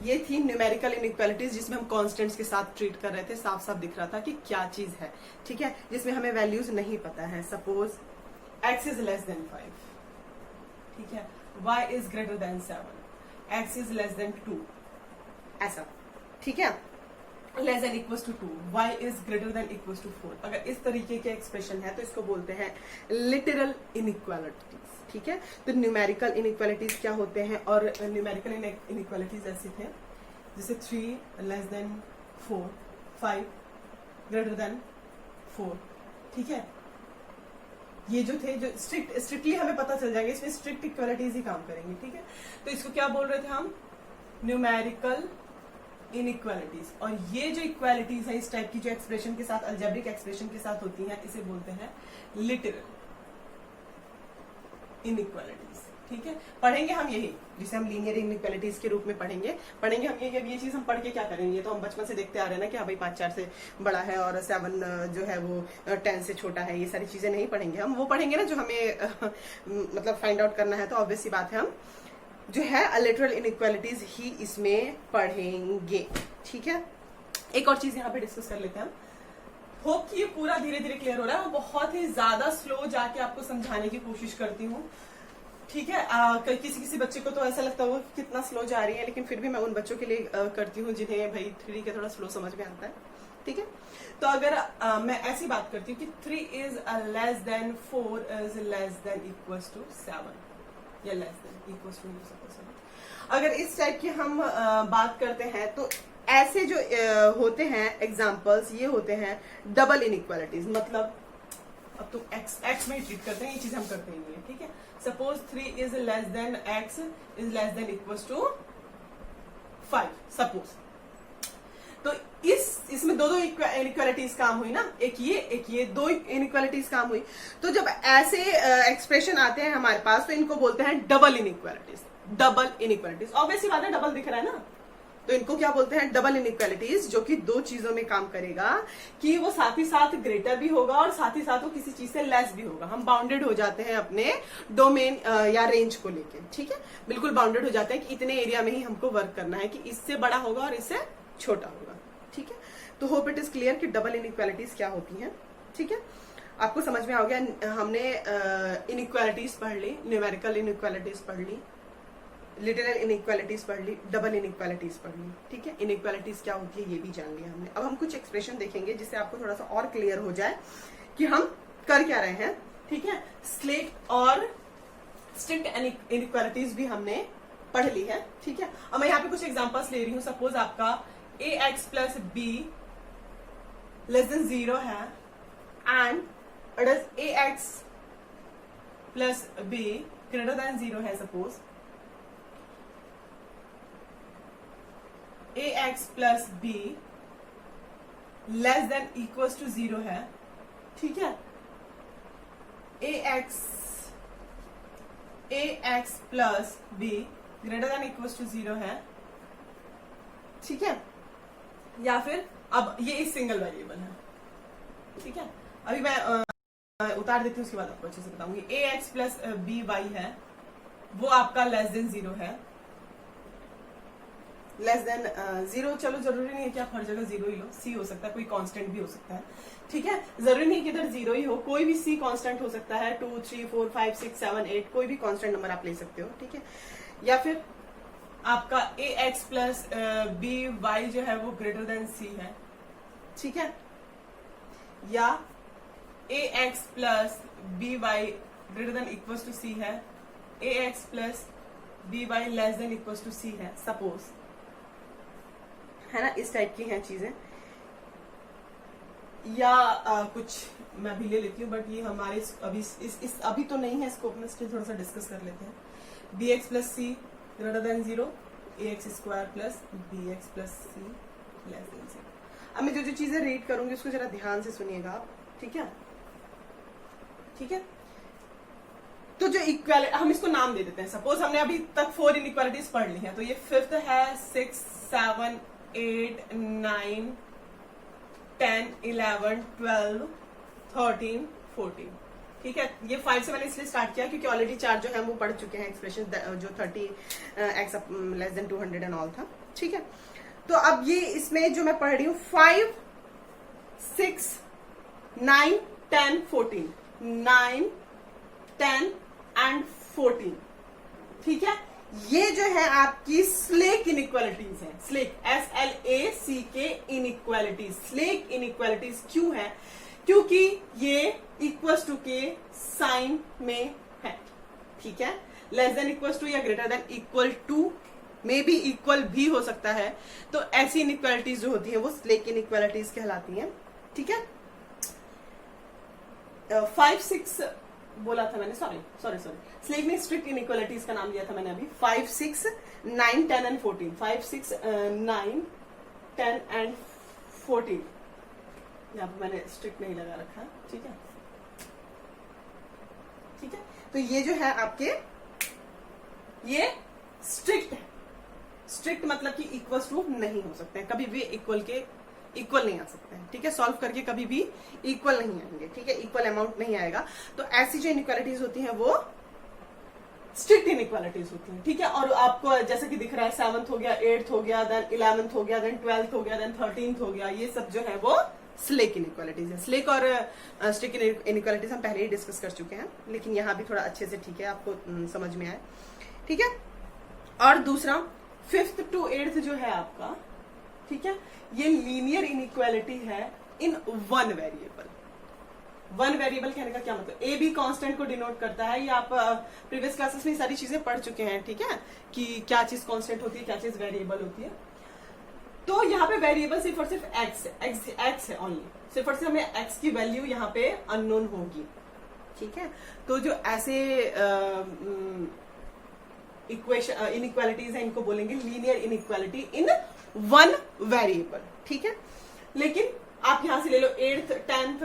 A: ये थी न्यूमेरिकल इनइक्वालिटीज, जिसमें हम कांस्टेंट्स के साथ ट्रीट कर रहे थे, साफ साफ दिख रहा था कि क्या चीज है, ठीक है, जिसमें हमें वैल्यूज नहीं पता है। Suppose x is less than 5, ठीक है, y is greater than 7, x is less than 2, ऐसा, ठीक है, less than equals to 2, y is greater than equals to 4। अगर इस तरीके के एक्सप्रेशन है तो इसको बोलते हैं लिटरल इनइक्वालिटीज, ठीक है। तो न्यूमेरिकल इनइक्वालिटीज क्या होते हैं, और न्यूमेरिकल इनइक्वालिटीज ऐसे थे, जैसे 3 लेस देन 4, 5 ग्रेटर देन 4, ठीक है। ये जो थे, जो स्ट्रिक्टली हमें पता चल जाएंगे, इसमें स्ट्रिक्ट इक्वालिटीज ही काम करेंगे, ठीक है। तो इसको क्या बोल रहे थे हम, न्यूमेरिकल इनइक्वालिटीज। और ये जो इक्वालिटीज है, इस टाइप की जो एक्सप्रेशन के साथ, अलजेब्रिक एक्सप्रेशन के साथ होती हैं, इसे बोलते हैं लिटरल इनइक्वालिटीज, ठीक है। पढ़ेंगे हम यही, जिसे हम लीनियर इनइक्वालिटीज के रूप में पढ़ेंगे हम ये चीज हम पढ़ के क्या करेंगे, ये तो हम बचपन से देखते आ रहे हैं ना, कि हाँ भाई 5 4 से बड़ा है और 7 जो है वो 10 से छोटा है, ये सारी चीजें नहीं पढ़ेंगे हम। वो पढ़ेंगे ना जो हमें मतलब फाइंड आउट करना है, तो ऑब्वियस सी बात है हम जो है लिटरल इनइक्वालिटीज ही इसमें पढ़ेंगे, ठीक है। एक और चीज यहाँ पे डिस्कस कर लेते हैं हम। होप कि ये पूरा धीरे धीरे क्लियर हो रहा है। मैं बहुत ही ज्यादा स्लो जाके आपको समझाने की कोशिश करती हूँ, ठीक है। किसी बच्चे को तो ऐसा लगता होगा कितना स्लो जा रही है, लेकिन फिर भी मैं उन बच्चों के लिए करती हूँ जिन्हें भाई 3D का थोड़ा स्लो समझ में आता है, ठीक है। तो अगर मैं ऐसी बात करती हूँ कि 3 is less than 4 is less than equals to 7, या लेस देन इक्वल्स टू, अगर इस टाइप की हम बात करते हैं, तो ऐसे जो होते हैं एग्जांपल्स, ये होते हैं डबल इनइक्वालिटीज। मतलब अब तो x में ही ट्रीट करते हैं, ये चीज हम करते ही नहीं है, ठीक है। Suppose 3 is less than x is less than equals to 5, suppose. तो इसमें दो इनइक्वालिटीज काम हुई ना, एक ये 2 इनइक्वालिटीज काम हुई। तो जब ऐसे एक्सप्रेशन आते हैं हमारे पास, तो इनको बोलते हैं double inequalities. Double inequalities, obviously बात है, डबल दिख रहा है ना, तो इनको क्या बोलते हैं, डबल इनइक्वालिटीज, जो कि दो चीजों में काम करेगा, कि वो साथ ही साथ ग्रेटर भी होगा और साथ ही साथ वो किसी चीज से लेस भी होगा। हम बाउंडेड हो जाते हैं अपने डोमेन या रेंज को लेके, ठीक है, बिल्कुल बाउंडेड हो जाते हैं कि इतने एरिया में ही हमको वर्क करना है, कि इससे बड़ा होगा और इससे छोटा होगा, ठीक है। तो होप इट इज क्लियर कि डबल इनइक्वालिटीज क्या होती हैं, ठीक है। आपको समझ में आ गया। हमने इनइक्वालिटीज पढ़ ली, न्यूमेरिकल इनइक्वालिटीज पढ़ ली, लिटरल इनइक्वालिटीज पढ़ ली, डबल इनइक्वालिटीज पढ़ ली, ठीक है। इनइक्वालिटीज क्या होती है ये भी जान लिया हमने। अब हम कुछ एक्सप्रेशन देखेंगे जिससे आपको थोड़ा सा और क्लियर हो जाए कि हम कर क्या रहे हैं, ठीक है। स्लेक और स्ट्रिक्ट इनइक्वालिटीज भी हमने पढ़ ली है, ठीक है। अब मैं यहाँ पे कुछ एग्जांपल्स ले रही हूँ। सपोज आपका ax plus b less than 0 है, and it is ax plus b greater than 0 है। Suppose ax plus b less than equals to 0 है, ठीक है। ax plus b greater than equals to 0 है, ठीक है। या फिर अब ये इस सिंगल वेरिएबल है, ठीक है। अभी मैं उतार देती हूँ, उसके बाद आपको अच्छे से बताऊंगी। ax प्लस बी वाई है, वो आपका लेस देन 0 है, लेस देन 0। चलो जरूरी नहीं है कि आप हर जगह 0 ही लो, c हो सकता है, कोई कांस्टेंट भी हो सकता है, ठीक है। जरूरी नहीं कि इधर 0 ही हो, कोई भी c कांस्टेंट हो सकता है। 2 3 4 5 6 7 8 कोई भी कांस्टेंट नंबर आप ले सकते हो, ठीक है। या फिर आपका ax प्लस बी वाई जो है वो ग्रेटर देन c है, ठीक है। या ax plus b y greater than equals to c है, ax plus b y less than equals to c है, सपोज, है ना। इस टाइप की हैं चीजें। या कुछ मैं अभी ले लेती हूँ, बट ये हमारे अभी इस अभी तो नहीं है स्कोप में, इसलिए थोड़ा सा डिस्कस कर लेते हैं। bx plus C greater than 0, ax square plus bx plus C less than 0। अब मैं जो जो चीजें रीड करूंगी उसको जरा ध्यान से सुनिएगा आप, ठीक है, ठीक है। तो जो इक्वालिटी, हम इसको नाम दे देते हैं। सपोज हमने अभी तक 4 इनइक्वालिटीज पढ़ ली हैं, तो ये फिफ्थ है, 6 7 8 9 10 11 12 13 14, ठीक है। ये 5 से मैंने इसलिए स्टार्ट किया क्योंकि ऑलरेडी 4 जो है वो पढ़ चुके हैं एक्सप्रेशन, जो 30x less than 200 and all था, ठीक है। तो अब ये इसमें जो मैं पढ़ रही हूँ 5 6 9 10 14, 9 10 एंड 14, ठीक है। ये जो है आपकी स्लेक इनइक्वालिटीज है। Slack SLACK inequalities, slack inequalities क्यों है? क्योंकि ये इक्वल्स टू के साइन में है, ठीक है। लेस देन इक्वल्स टू या greater than equal to, may be equal भी हो सकता है। तो ऐसी इनइक्वालिटीज जो होती है वो स्लेक इनइक्वालिटीज कहलाती हैं, ठीक है। 5 6 बोला था मैंने, सॉरी स्लेक में स्ट्रिक्ट इनइक्वालिटीज का नाम लिया था मैंने अभी। 5 6 9 10 एंड 14, 5 6 9 10 एंड 14, यहाँ पे मैंने स्ट्रिक्ट नहीं लगा रखा, ठीक है, ठीक है। तो ये जो है आपके, ये स्ट्रिक्ट है। स्ट्रिक्ट मतलब कि इक्वल टू नहीं हो सकते हैं, कभी भी इक्वल नहीं आ सकते हैं, ठीक है। सॉल्व करके कभी भी इक्वल नहीं आएंगे, ठीक है, इक्वल अमाउंट नहीं आएगा। तो ऐसी जो इनइक्वालिटीज होती हैं वो स्ट्रिक्ट इनइक्वालिटीज होती हैं, ठीक है। और आपको जैसे कि दिख रहा है 7th हो गया, 8th हो गया, देन 11th हो गया, देन 12th हो गया, देन 13th हो गया, ये सब जो है वो स्लेक इनइक्वालिटीज है। स्लेक और स्ट्रिक्ट इनइक्वालिटीज हम पहले ही डिस्कस कर चुके हैं, लेकिन यहाँ भी थोड़ा अच्छे से, ठीक है, आपको समझ में आए, ठीक है। और दूसरा 5th to 8th जो है आपका, ठीक है, ये लीनियर इनइक्वालिटी है in one variable. One variable कहने का क्या मतलब, ए बी कांस्टेंट को डिनोट करता है। ये आप प्रीवियस क्लासेस में सारी चीजें पढ़ चुके हैं, ठीक है, कि क्या चीज कांस्टेंट होती है, क्या चीज वेरिएबल होती है। तो यहाँ पे वेरिएबल सिर्फ और सिर्फ एक्स है ओनली, सिर्फ और सिर्फ हमें एक्स की वैल्यू यहाँ पे अननोन होगी, ठीक है। तो जो ऐसे इक्वेशन इनइक्वालिटीज है इनको बोलेंगे linear inequality in one variable, ठीक है। लेकिन आप यहां से ले लो 8th 10th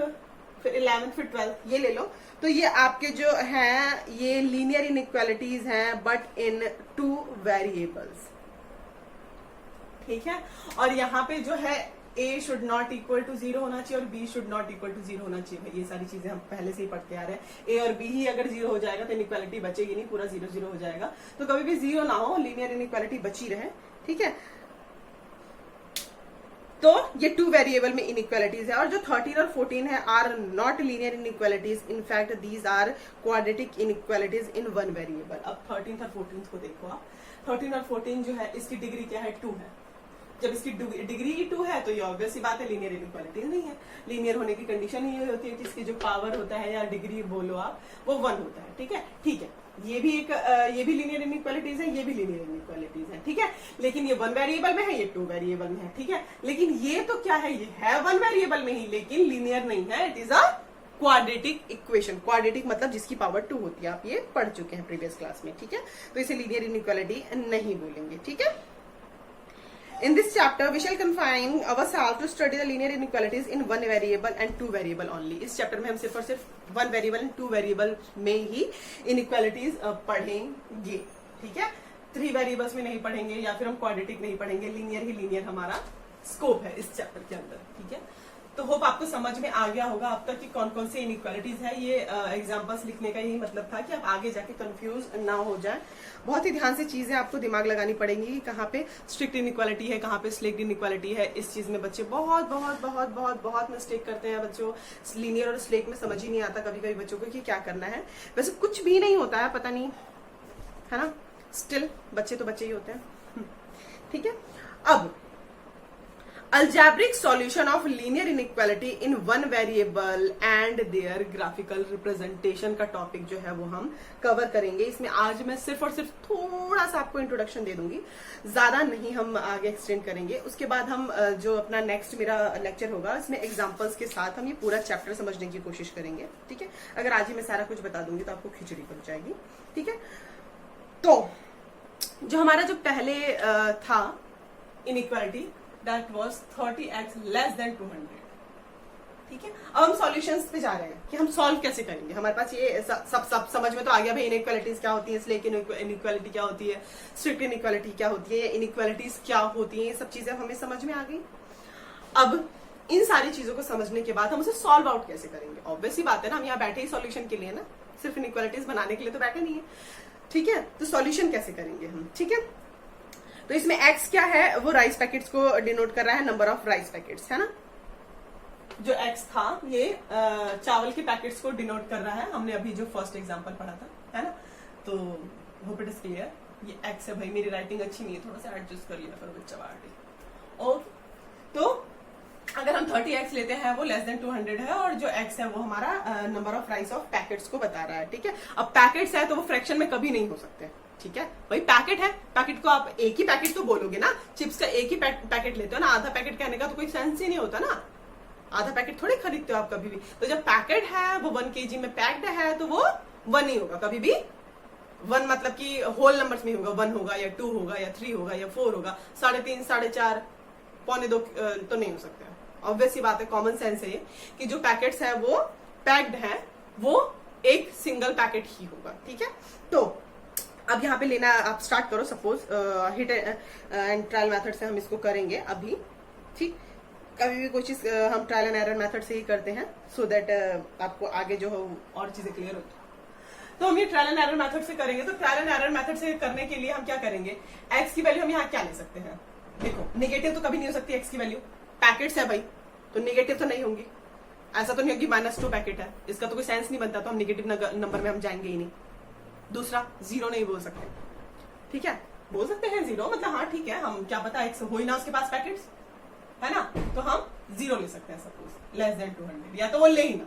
A: फिर 11th फिर 12th, ये ले लो। तो ये आपके जो हैं ये लीनियर इनइक्वालिटीज हैं, बट इन 2 वेरिएबल्स, ठीक है। और यहाँ पे जो है a should not equal to 0 होना चाहिए और b should not equal to 0 होना चाहिए। भाई ये सारी चीजें हम पहले से ही पढ़ते आ रहे हैं। a और b ही अगर 0 हो जाएगा तो इनइक्वालिटी बचेगी नहीं, पूरा 0 0 हो जाएगा। तो कभी भी 0 ना हो, लीनियर इनइक्वालिटी बची रहे, ठीक है। तो ये 2 वेरिएबल में इनइक्वालिटीज है। और जो 13 और 14 है are not linear inequalities, in fact these are quadratic inequalities in 1 variable. अब 13 और 14 को देखो आप, 13 और 14 जो है इसकी डिग्री क्या है, 2 है। जब इसकी डिग्री ही 2 है तो ये ऑब्वियस सी बात है लीनियर इनइक्वालिटी नहीं है। लीनियर होने की कंडीशन ही होती है कि इसकी जो पावर होता है या डिग्री बोलो आप, वो 1 होता है, ठीक है। ठीक है, ये भी लीनियर इनइक्वालिटीज है, ये भी लीनियर इनइक्वालिटीज है, ठीक है। लेकिन ये 1 वेरिएबल में है, ये 2 वेरिएबल में है, ठीक है। लेकिन ये तो क्या है, ये है 1 वेरिएबल में ही, लेकिन लीनियर नहीं है, it is a quadratic equation. Quadratic मतलब जिसकी पावर 2 होती है, आप ये पढ़ चुके हैं प्रीवियस क्लास में, ठीक है। तो इसे लीनियर इनइक्वालिटी नहीं बोलेंगे, ठीक है। In this chapter, we shall confine ourselves to study the linear inequalities in 1 variable and 2 variable only. इस चैप्टर में हम सिर्फ और सिर्फ 1 वेरिएबल एंड 2 वेरिएबल में ही इनइक्वालिटीज पढ़ेंगे, ठीक है। 3 वेरिएबल्स में नहीं पढ़ेंगे या फिर हम क्वाड्रेटिक नहीं पढ़ेंगे, लीनियर ही लीनियर हमारा स्कोप है इस चैप्टर के अंदर, ठीक है। तो होप आपको समझ में आ गया होगा अब तक कि कौन कौन से इनइक्वालिटीज है। ये एग्जांपल्स लिखने का यही मतलब था कि आप आगे जाके कंफ्यूज ना हो जाए। बहुत ही ध्यान से चीजें आपको दिमाग लगानी पड़ेंगी कि कहाँ पे स्ट्रिक्ट इनइक्वालिटी है, कहाँ पे स्लेक्ट इनइक्वालिटी है। इस चीज में बच्चे बहुत बहुत बहुत बहुत बहुत मिस्टेक करते हैं। बच्चों लीनियर और स्लेक्ट में समझ ही नहीं आता कभी कभी बच्चों को कि क्या करना है। वैसे कुछ भी नहीं होता है, पता नहीं है ना, स्टिल बच्चे तो बच्चे ही होते हैं, ठीक है। अब algebraic solution of linear inequality in 1 variable and their graphical representation का टॉपिक जो है वो हम कवर करेंगे। इसमें आज मैं सिर्फ और सिर्फ थोड़ा सा आपको इंट्रोडक्शन दे दूंगी, ज्यादा नहीं हम आगे एक्सटेंड करेंगे। उसके बाद हम जो अपना नेक्स्ट मेरा लेक्चर होगा इसमें एग्जांपल्स के साथ हम ये पूरा चैप्टर समझने की कोशिश करेंगे, ठीक है। अगर आज ही मैं सारा कुछ बता दूंगी तो आपको खिचड़ी बन जाएगी, ठीक है। तो जो हमारा जो पहले था inequality, that was 30x less than 200, ठीक है। अब हम सॉल्यूशंस पे जा रहे हैं कि हम सॉल्व कैसे करेंगे। हमारे पास ये सब समझ में तो आ गया भाई, इनइक्वालिटीज क्या होती है, स्लेक इनइक्वालिटी क्या होती है, स्ट्रिक्ट इनइक्वालिटी क्या होती है, इनइक्वालिटीज क्या होती है, ये सब चीजें हमें समझ में आ गई। अब इन सारी चीजों को समझने के बाद हम उसे सॉल्व आउट कैसे करेंगे। ऑब्वियस ही बात है ना, हम यहाँ बैठे ही सॉल्यूशन के लिए ना, सिर्फ इनइक्वालिटीज बनाने के लिए तो बैठे नहीं है, ठीक है। तो सॉल्यूशन कैसे करेंगे हम, ठीक है। तो इसमें x क्या है, वो राइस पैकेट्स को डिनोट कर रहा है, नंबर ऑफ राइस पैकेट्स, है ना। जो x था ये चावल के पैकेट्स को डिनोट कर रहा है। हमने अभी जो फर्स्ट एग्जांपल पढ़ा था, है ना। तो होप इट इज क्लियर। ये x है भाई, मेरी राइटिंग अच्छी नहीं है, थोड़ा सा एडजस्ट कर लिया करो बच्चा वार्डी। ओके, तो अगर हम 30x लेते हैं वो लेस देन 200 है, और जो x है वो हमारा number of rice of packets को बता रहा है, ठीक है। अब पैकेट्स है तो वो फ्रैक्शन में कभी नहीं हो सकते, ठीक है। भाई पैकेट है, पैकेट को आप एक ही पैकेट तो बोलोगे ना, चिप्स का एक ही पैकेट लेते हो ना, आधा पैकेट कहने का तो कोई सेंस ही नहीं होता ना, आधा पैकेट थोड़ी खरीदते हो आप कभी भी। तो जब पैकेट है वो 1 kg में पैक्ड है तो वो 1 ही होगा कभी भी। 1 मतलब कि होल नंबर्स में होगा, 1 होगा या 2 होगा या 3 होगा या 4 होगा, 3.5, 4.5, 2.25 तो नहीं हो सकता। ऑब्वियस ही बात है, कॉमन सेंस है कि जो पैकेट्स है वो पैक्ड है, वो एक सिंगल पैकेट ही होगा, ठीक है। तो अब यहाँ पे लेना आप स्टार्ट करो। Suppose hit and trial method से हम इसको करेंगे अभी, ठीक। कभी भी कोई चीज हम ट्रायल एंड एरर मेथड से ही करते हैं, सो दैट आपको आगे जो हो और चीजें क्लियर होती है। तो हम ये ट्रायल एंड एरर मेथड से करेंगे। तो ट्रायल एंड एरर मेथड से करने के लिए हम क्या करेंगे, एक्स की वैल्यू हम यहाँ क्या ले सकते हैं। देखो निगेटिव तो कभी नहीं हो सकती एक्स की वैल्यू, पैकेट्स है भाई तो निगेटिव तो नहीं होंगी। ऐसा तो नहीं होगी -2 पैकेट है, इसका तो कोई सेंस नहीं बनता, तो हम निगेटिव नंबर में हम जाएंगे ही नहीं। दूसरा, 0 नहीं बोल सकते, ठीक है। बोल सकते हैं 0, मतलब हाँ ठीक है, हम क्या पता एक्स हो ही ना उसके पास पैकेट्स, है ना, तो हम 0 ले सकते हैं सपोज लेस देन 200, या तो वो ले ही ना,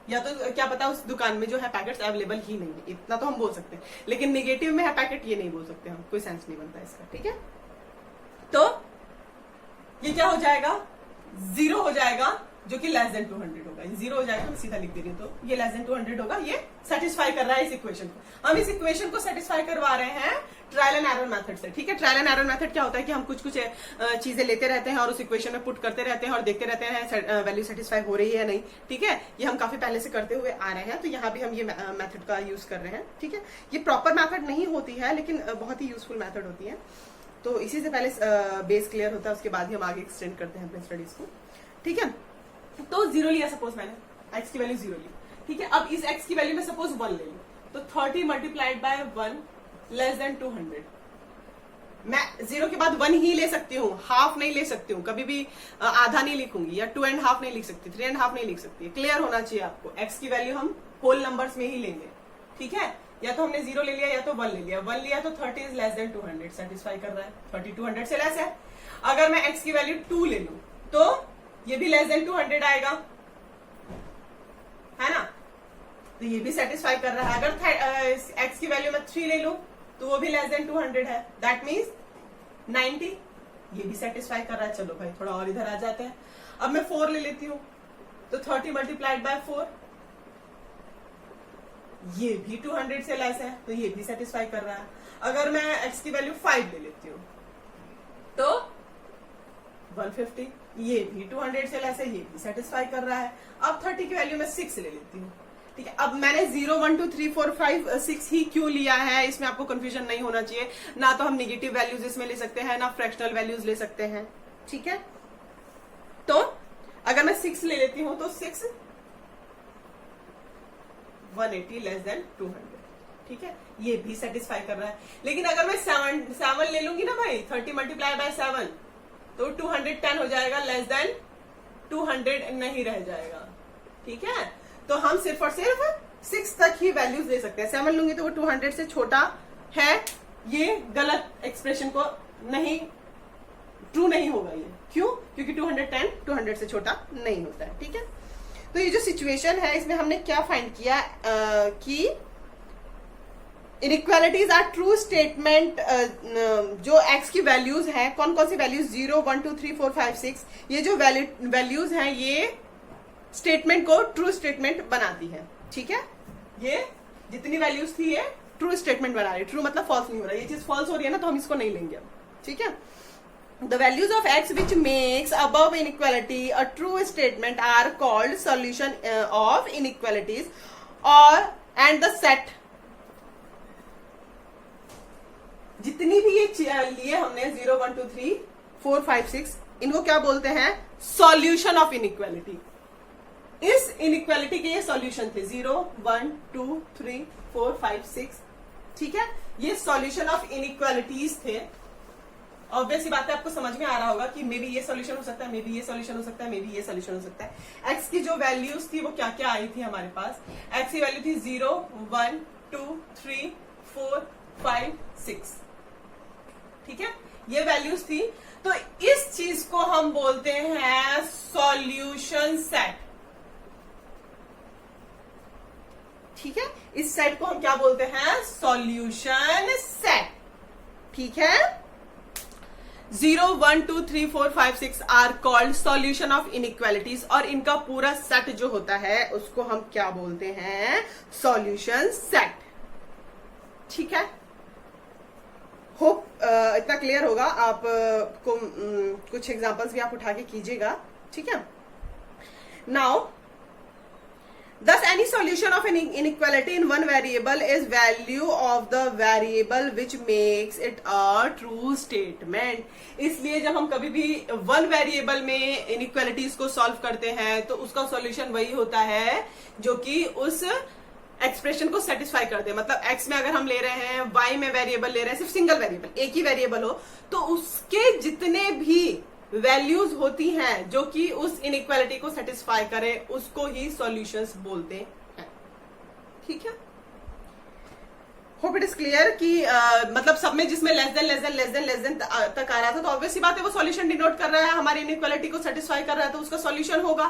A: या तो क्या पता उस दुकान में जो है पैकेट्स अवेलेबल ही नहीं है, इतना तो हम बोल सकते हैं। लेकिन निगेटिव में है पैकेट, ये नहीं बोल सकते हम, कोई सेंस नहीं बनता इसका, ठीक है। तो ये क्या हो जाएगा, 0 हो जाएगा, जो कि लेस देन 200 होगा। 0 हो जाएगा, मैं सीधा लिख दे रही हूँ, तो ये लेस देन 200 होगा। ये सेटिस्फाई कर रहा है इस इक्वेशन को। हम इस इक्वेशन को सेटिस्फाई करवा रहे हैं ट्रायल एंड एरर मेथड से, ठीक है। ट्रायल एंड एरर मेथड क्या होता है कि हम कुछ कुछ चीजें लेते रहते हैं और उस इक्वेशन में पुट करते रहते हैं और देखते रहते हैं वैल्यू सेटिस्फाई हो रही है या नहीं, ठीक है। ये हम काफी पहले से करते हुए आ रहे हैं, तो यहाँ भी हम ये मेथड का यूज कर रहे हैं, ठीक है। ये प्रॉपर मेथड नहीं होती है, लेकिन बहुत ही यूजफुल मेथड होती है। तो इसी से पहले बेस क्लियर होता है, उसके बाद ही हम आगे एक्सटेंड करते हैं अपने स्टडीज को, ठीक है। तो 0 लिया सपोज मैंने, x की वैल्यू 0 ली, ठीक है। अब इस x की वैल्यू में सपोज 1 ले लूं, तो 30 मल्टीप्लाइड बाय 1 लेस देन 200। मैं 0 के बाद 1 ही ले सकती हूँ, हाफ नहीं ले सकती हूँ, कभी भी आधा नहीं लिखूंगी, या 2.5 नहीं लिख सकती, 3.5 नहीं लिख सकती। क्लियर होना चाहिए आपको, x की वैल्यू हम होल नंबर्स में ही लेंगे, ठीक है। या तो हमने 0 ले लिया या तो 1 ले लिया। 1 लिया तो 30 इज लेस देन 200, सेटिस्फाई कर रहा है, 30 200 से लेस है। अगर मैं x की वैल्यू 2 ले लूं तो ये भी लेस देन 200 आएगा, है ना, तो ये भी सेटिस्फाई कर रहा है। अगर x की वैल्यू मैं 3 ले लूं तो वो भी लेस देन 200 है, दैट मीन्स 90, ये भी सेटिस्फाई कर रहा है। चलो भाई थोड़ा और इधर आ जाते हैं। अब मैं 4 ले लेती हूं, तो 30 मल्टीप्लाइड बाय 4, ये भी 200 से लेस है, तो ये भी सेटिस्फाई कर रहा है। अगर मैं x की वैल्यू 5 ले लेती हूँ तो 150, ये भी 200 से लेस है, ये भी सेटिस्फाई कर रहा है। अब 30 की वैल्यू मैं 6 ले लेती हूँ, ठीक है। अब मैंने 0 1 2 3 4 5 6 ही क्यों लिया है, इसमें आपको कंफ्यूजन नहीं होना चाहिए। ना तो हम निगेटिव वैल्यूज इसमें ले सकते हैं, ना फ्रैक्शनल वैल्यूज ले सकते हैं, ठीक है। तो अगर मैं 6 ले लेती हूं तो 6 180 लेस देन 200, ठीक है, ये भी सेटिस्फाई कर रहा है। लेकिन अगर मैं 7 ले लूंगी ना भाई, 30 मल्टीप्लाई बाय 7, तो 210 हो जाएगा, लेस देन 200 नहीं रह जाएगा, ठीक है। तो हम सिर्फ और सिर्फ 6 तक ही वैल्यूज ले सकते हैं। 7 लूंगी तो वो 200 से छोटा है, ये गलत एक्सप्रेशन को नहीं, ट्रू नहीं होगा ये। क्यों? क्योंकि 210 200 से छोटा नहीं होता है, ठीक है। तो ये जो सिचुएशन है इसमें हमने क्या फाइंड किया कि इनइक्वालिटीज आर ट्रू स्टेटमेंट। जो x की वैल्यूज हैं, कौन कौन सी वैल्यूज, 0 1 2 3 4 5 6, ये जो वैल्यूज हैं ये स्टेटमेंट को ट्रू स्टेटमेंट बनाती है, ठीक है। ये जितनी वैल्यूज थी ये ट्रू स्टेटमेंट बना रही है। ट्रू मतलब फॉल्स नहीं हो रहा है, ये चीज फॉल्स हो रही है ना, तो हम इसको नहीं लेंगे, ठीक है। The values of x which makes above inequality a true statement are called solution of inequalities or and the set। जितनी भी ये लिए हमने 0 1 2 3 4 5 6, इनको क्या बोलते हैं? Solution of inequality. इस इनइक्वालिटी के ये सॉल्यूशन थे 0 1 2 3 4 5 6, ठीक है। ये सॉल्यूशन ऑफ इनइक्वालिटीज थे। ऑब्वियस बात है, आपको समझ में आ रहा होगा कि मे बी ये सॉल्यूशन हो सकता है, मे बी ये सॉल्यूशन हो सकता है, मे बी ये सॉल्यूशन हो सकता है। एक्स की जो वैल्यूज थी वो क्या क्या आई थी हमारे पास? एक्स की वैल्यू थी 0 1 2 3 4 5 6, ठीक है, ये वैल्यूज थी। तो इस चीज को हम बोलते हैं सॉल्यूशन सेट, ठीक है। इस सेट को हम क्या बोलते हैं? सॉल्यूशन सेट, ठीक है। 0 1 2 3 4 5 6 are called solution of inequalities, और इनका पूरा सेट जो होता है उसको हम क्या बोलते हैं? सॉल्यूशन सेट, ठीक है। होप इतना क्लियर होगा। आप को कुछ एग्जांपल्स भी आप उठा के कीजिएगा, ठीक है। Now thus any solution of an inequality in one variable is value of the variable which makes it a true statement। इसलिए जब हम कभी भी वन वेरिएबल में इनइक्वालिटीज को सॉल्व करते हैं तो उसका सॉल्यूशन वही होता है जो कि उस एक्सप्रेशन को सेटिस्फाई कर दे। मतलब x में अगर हम ले रहे हैं, y में वेरिएबल ले रहे हैं, सिर्फ सिंगल वेरिएबल, एक ही वेरिएबल हो, तो उसके जितने भी वैल्यूज होती हैं जो कि उस इनइक्वालिटी को सेटिस्फाई करे उसको ही सॉल्यूशंस बोलते हैं, ठीक है। होप इट इज क्लियर कि मतलब सब में जिसमें लेस देन तक आ रहा था, तो ऑब्वियस बात है वो सॉल्यूशन डिनोट कर रहा है, हमारी इनइक्वालिटी को सेटिस्फाई कर रहा है, तो उसका सॉल्यूशन होगा,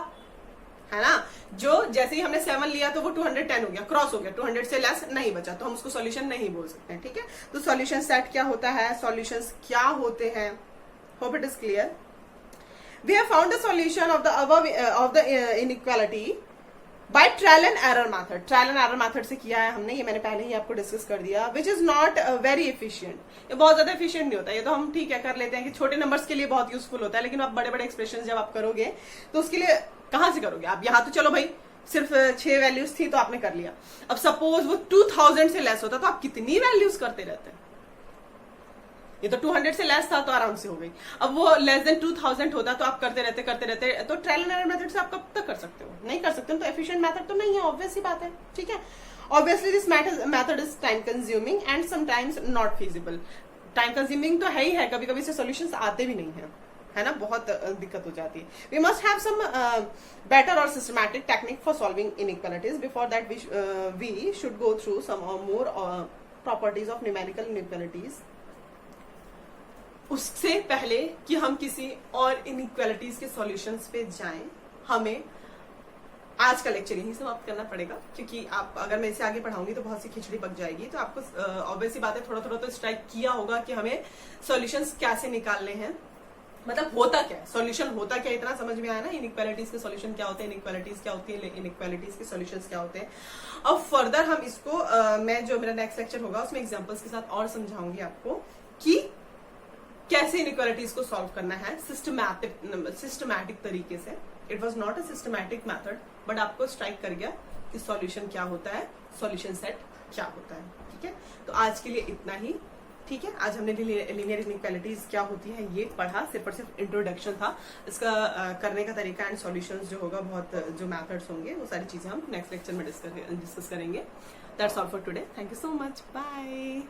A: है ना। जो जैसे ही हमने 7 लिया तो वो 210 हो गया, क्रॉस हो गया, 200 से लेस नहीं बचा, तो हम उसको सॉल्यूशन नहीं बोल सकते हैं, ठीक है। तो सॉल्यूशन सेट क्या होता है, सॉल्यूशंस क्या होते हैं, hope it is clear. We have found the solution of the above inequality by trial and error method। trial and error method से किया है हमने, ये मैंने पहले ही आपको डिस्कस कर दिया। which is not very efficient, ये बहुत ज्यादा एफिशिएंट नहीं होता। ये तो हम ठीक है कर लेते हैं कि छोटे नंबर्स के लिए बहुत यूजफुल होता है, लेकिन आप बड़े बड़े एक्सप्रेशन जब आप करोगे तो उसके लिए कहां से करोगे आप? यहाँ तो चलो भाई सिर्फ 6 वैल्यूज थी तो आपने कर लिया। अब सपोज वो 2000 से लेस होता तो आप कितनी वैल्यूज करते रहते हैं? ये तो 200 से लेस था तो आराम से हो गई। अब वो लेस देन 2000 होता तो आप करते रहते तो ट्रायल एंड एरर मेथड से आप कब तक कर सकते हो? नहीं कर सकते, तो एफिशिएंट मेथड तो नहीं है, ऑब्वियस ही बात है, ठीक है। Obviously this method is time consuming and sometimes not feasible. Time consuming तो है ही है, कभी कभी से सॉल्यूशंस आते भी नहीं है ना, बहुत दिक्कत हो जाती है। We must have some better और systematic technique for solving inequalities. Before that we should go through some और more properties of numerical inequalities. उससे पहले कि हम किसी और इनइक्वालिटीज के सॉल्यूशंस पे जाएं, हमें आज का लेक्चर यही समाप्त करना पड़ेगा, क्योंकि आप अगर मैं इसे आगे पढ़ाऊंगी तो बहुत सी खिचड़ी पक जाएगी। तो आपको ऑब्वियस बात है, थोड़ा थोड़ा तो स्ट्राइक किया होगा कि हमें सॉल्यूशंस कैसे निकालने हैं, मतलब होता क्या है, सॉल्यूशन होता क्या, इतना समझ में आया ना। इनइक्वालिटीज के सॉल्यूशन क्या होते हैं, इनइक्वालिटीज क्या होती है, इनइक्वालिटीज के सॉल्यूशंस क्या होते हैं। अब फर्दर हम इसको मैं जो मेरा नेक्स्ट लेक्चर होगा उसमें एग्जांपल्स के साथ और समझाऊंगी आपको कि कैसे इनइक्वालिटीज को सॉल्व करना है सिस्टमैटिक तरीके से। It was not a systematic method, but आपको स्ट्राइक कर गया कि सॉल्यूशन क्या होता है, सॉल्यूशन सेट क्या होता है, ठीक है। तो आज के लिए इतना ही, ठीक है। आज हमने लीनियर इनइक्वालिटीज क्या होती है ये पढ़ा, सिर्फ और सिर्फ इंट्रोडक्शन था। इसका करने का तरीका एंड सॉल्यूशंस जो होगा, बहुत जो मेथड्स होंगे, वो सारी चीजें हम नेक्स्ट लेक्चर में डिस्कस करेंगे। That's all for today. Thank you so much, bye.